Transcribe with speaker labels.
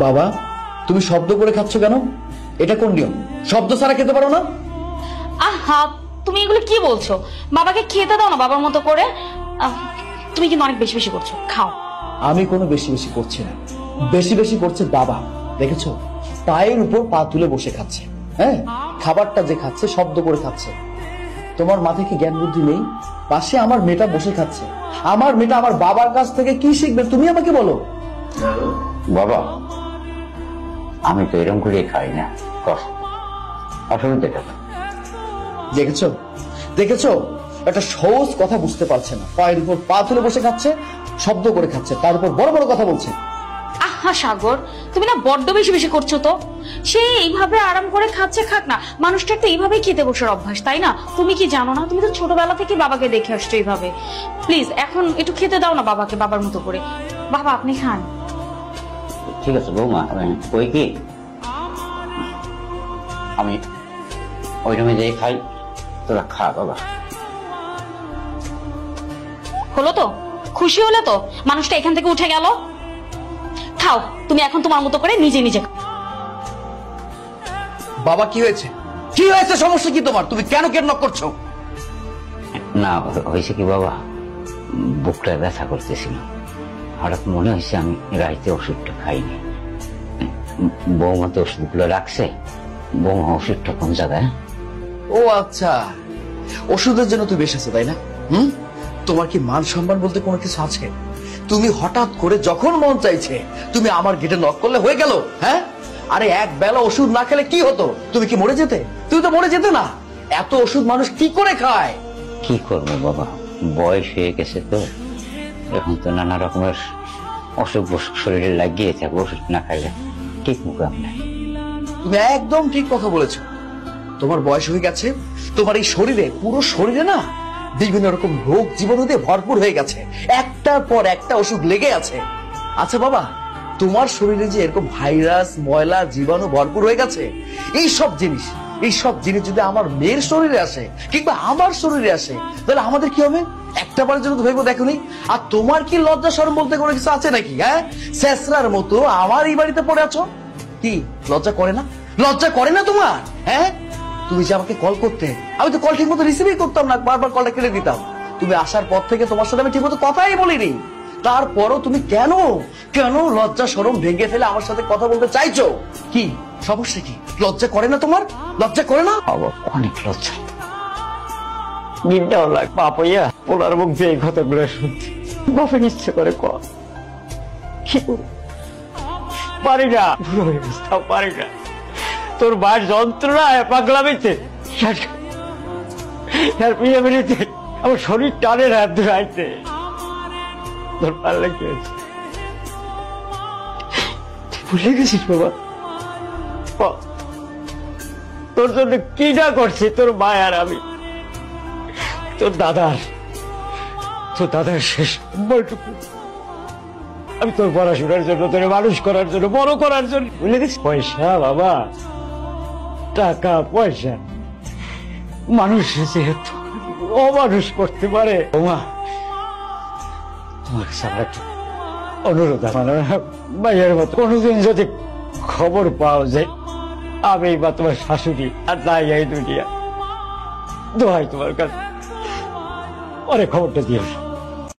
Speaker 1: বাবা, তুমি শব্দ করে খাচ্ছ কেন? এটা কোন নিয়ম? শব্দ ছাড়া খেতে পারো না?
Speaker 2: আহা, তুমি এগুলো কি বলছো? বাবাকে খেতে দাও না বাবার মতো করে। তুমি কিন্তু অনেক বেশি বেশি করছো, খাও।
Speaker 1: আমি কোনো বেশি বেশি করছি না, বেশি বেশি করছে বাবা। দেখেছো, পায়ের উপর পা তুলে বসে খাচ্ছে। হ্যাঁ, খাবারটা যে খাচ্ছে শব্দ করে খাচ্ছে। তোমার মাথায় কি জ্ঞান বুদ্ধি নেই? পাশে আমার মেয়েটা বসে খাচ্ছে। আমার মেয়েটা আমার বাবার কাছ থেকে কি শিখবে তুমি আমাকে বলো।
Speaker 3: বাবা, আমি তো এরকম করে খাই না, অসুবিধা কেন?
Speaker 1: দেখেছো দেখেছো, একটা সহজ কথা বুঝতে পারছে না। পায়ের উপর পা তুলে বসে খাচ্ছে, শব্দ করে খাচ্ছে, তার উপর বড় বড় কথা বলছে।
Speaker 2: আহা সাগর, তুমি না বড্ড বেশি বেশি করছো তো। সে এইভাবে আরাম করে খাচ্ছে, খাক না। মানুষটার তো এইভাবেই খেতে বসার অভ্যাস, তাই না? তুমি কি জানো না? তুমি তো ছোটবেলা থেকে বাবাকে দেখে আসছো এইভাবে। প্লিজ এখন একটু খেতে দাও না বাবাকে বাবার মতো করে। বাবা আপনি খান।
Speaker 3: ঠিক আছে বৌমা, ওই কি আমি ওই রুমে যাই খাই, তোরা খা বাবা।
Speaker 2: হলো তো? খুশি হলে তো? মানুষটা এখান থেকে উঠে গেল। খাও তুমি এখন তোমার মতো করে নিজে নিজে।
Speaker 1: বাবা কি হয়েছে? কি হয়েছে? সমস্যা কি তোমার? তুমি কেন নক করছো?
Speaker 3: না হয়েছে কি বাবা, বুকটা ব্যথা করতেছিল, হঠাৎ মনে হয়েছে আমি রাইতে ওষুধটা খাইনি। বৌমা তো ওষুধগুলো রাখছে, বৌমা ওষুধটা কোন জায়গায়?
Speaker 1: ও আচ্ছা, ওষুধের জন্য তুমি এসেছো তাই না? তোমার কি মান সম্মান বলতে কোনো কিছু আছে? তুমি হঠাৎ করে যখন মন চাইছে তুমি আমার গেটে নক করলে হয়ে গেল। হ্যাঁ, আরে এক বেলা ওষুধ না খেলে কি হতো? তুমি কি মরে যেতে? তুমি তো মরে যেতে না। এত ওষুধ মানুষ কি করে খায়?
Speaker 3: কি করবো বাবা, বয়স হয়ে গেছে তো, এখন তো নানা রকমের অসুখ বসুখ শরীরে লাগিয়ে থাকবে, ওষুধ না খাইলে ঠিক মুকাম নাই।
Speaker 1: তুমি একদম ঠিক কথা বলেছো। তোমার বয়স হয়ে গেছে, তোমার এই শরীরে, পুরো শরীরে না বিভিন্ন রকম রোগ জীবাণু দিয়ে ভরপুর হয়ে গেছে, একটার পর একটা অসুখ লেগে আছে। আচ্ছা বাবা, তোমার শরীরে যে এরকম ভাইরাস, ময়লা, জীবাণু ভরপুর হয়ে গেছে, এই সব জিনিস যদি আমার মেয়ের শরীরে আসে কিংবা আমার শরীরে আসে, তাহলে আমাদের কি হবে? একটা বারের জন্য ভেবে দেখোনি? আর তোমার কি লজ্জা শরম বলতে কোনো কিছু আছে নাকি? হ্যাঁ, শেষরার মতো আমার এই বাড়িতে পড়ে আছো। কি লজ্জা করে না? লজ্জা করে না তোমার? হ্যাঁ, তুমি যে আমাকে কল করতে, আমি তো কল ঠিক মতো রিসিভই করতাম না, বারবার কলটা কেটে দিতাম। তুমি আসার পর থেকে তোমার সাথে আমি ঠিক মতো কথাই বলিনি। তারপরও তুমি কেন কেন লজ্জা শরম ভেঙে ফেলে আমার সাথে কথা বলতে চাইছো? কি সমস্যা? কি লজ্জা করে না তোমার? লজ্জা করে না?
Speaker 3: অনেক লজ্জা।
Speaker 4: নিন্দাও লাগ পাপ হইয়া ওনার মুখ দিয়ে এই কথাগুলো শুনছি। বাপের ইচ্ছে করে কর, কি করব? পারি না, পারি না। তোর মায়ের যন্ত্রণা পাগলামিতে বিয়ে বেরিয়েছে, আমার শরীর টানে হাত ধরাইতে। তোর পারলে কি হয়েছে? ভুলে গেছিস বাবা? তোর জন্য কি না করছি তোর মায় আর আমি। তোর দাদার শেষ বইটুকু আমি তোর পড়াশোনার জন্য, তোর মানুষ করার জন্য, বড় করার জন্য ভুলে গেছি। পয়সা বাবা, টাকা পয়সা মানুষ যেহেতু অমানুষ করতে পারে। ওমা, তোমার কাছে আমার একটা অনুরোধ, আমার ভাইয়ের মতো কোনোদিন যদি খবর পাও যে আমি বা তোমার শাশুড়ি আর নাই এই দুনিয়া, দোহাই তোমার কাছে, পরে খবরটা দিও।